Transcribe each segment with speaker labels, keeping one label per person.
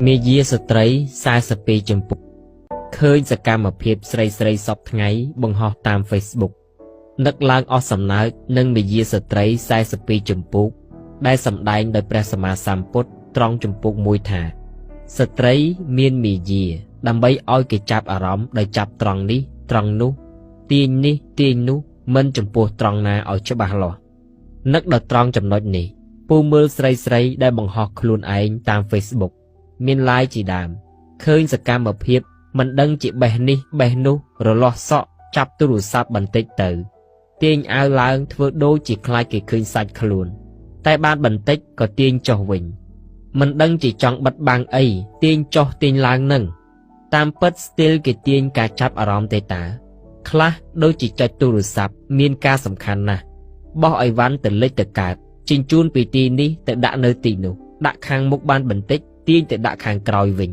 Speaker 1: មេយាស្ត្រី42ចម្ពោះឃើញសកម្មភាពស្រីសពថ្ងៃបង្ហោះតាម Facebook នឹកឡើងអស់សំណើចនឹងមេយាស្ត្រី42ចម្ពោះដែលសម្ដែងដោយព្រះសម្មាសម្ពុទ្ធត្រង់ចម្ពោះមួយថាស្ត្រីមានមេយាដើម្បីឲ្យគេចាប់អារម្មណ៍ដោយចាប់ត្រង់នេះត្រង់នោះទាញនេះទាញនោះមិនចំពោះត្រង់ណាឲ្យច្បាស់លាស់នឹកដល់ត្រង់ចំណុចនេះពូមើលស្រីដែលបង្ហោះខ្លួនឯងតាម Facebook មានឡាយជាដើមឃើញសកម្មភាពមិនដឹងជាបេះនេះបេះនោះរលាស់សក់ចាប់ទូរស័ព្ទបន្តិចទៅទាញអាវឡើងធ្វើដូចជាខ្លាចគេឃើញសាច់ខ្លួនតែបានបន្តិចក៏ទាញចុះវិញមិនដឹងជាចង់បិទបាំងអីទាញចុះទាញឡើងនឹងតាមពិតស្ទីលគេទាញការចាប់អារម្មណ៍ទេតាខ្លះដូចជាចុចទូរស័ព្ទមានការសំខាន់ណាស់បោះអីវ៉ាន់ទៅលិចទៅកើតជញ្ជូនពីទីនេះទៅដាក់នៅទីនោះដាក់ខាងមុខបានបន្តិចទាញទៅដាក់ខាងក្រោយវិញ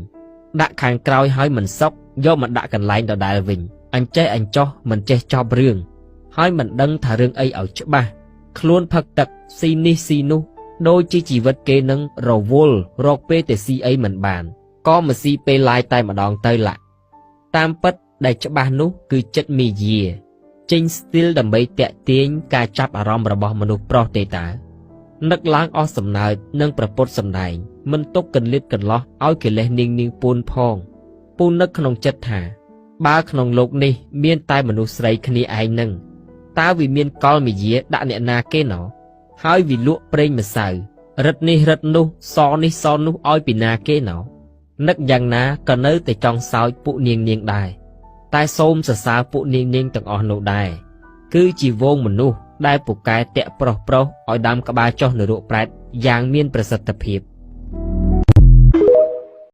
Speaker 1: ដាក់ខាងក្រោយហើយមិនសុកយកមកដាក់កន្លែងដដែលវិញអញ្ចេះអញ្ចោះមិនចេះចប់រឿងហើយមិនដឹងថារឿងអីឲ្យច្បាស់ខ្លួនផឹកទឹកស៊ីនេះស៊ីនោះដូចជាជីវិតគេនឹងរវល់រកពេលទៅស៊ីអីមិនបានក៏មកស៊ីពេលឡាយតែម្ដងទៅឡាក់តាមពិតដែលច្បាស់នោះគឺចិត្តមេយាចេញស្ទីលដើម្បីតាក់ទាញការចាប់អារម្មណ៍របស់មនុស្សប្រុសទេតានឹកឡើងអស់សំណើចនឹងប្រពុតសម្ដែងមិនទុកកន្លៀតកន្លោះឲ្យកិលេសនាងពូនផងពូនឹកក្នុងចិត្តថាបើក្នុងលោកនេះមានតែមនុស្សស្រីគ្នាឯងនឹងតើវាមានកលមេយាដាក់អ្នកណាគេណោហើយវាលក់ប្រេងម្សៅរិតនេះរិតនោះសនេះសនោះឲ្យពីណាគេណោនឹកយ៉ាងណាក៏នៅតែចង់សោចពួកនាងដែរតែសូមសរសើរពួកនាងទាំងអស់នោះដែរគឺជាវងមនុស្សដែលពូកែតាក់ប្រុសឲ្យដើមក្បាលចុះនរកប្រែតយ៉ាងមានប្រសិទ្ធភាព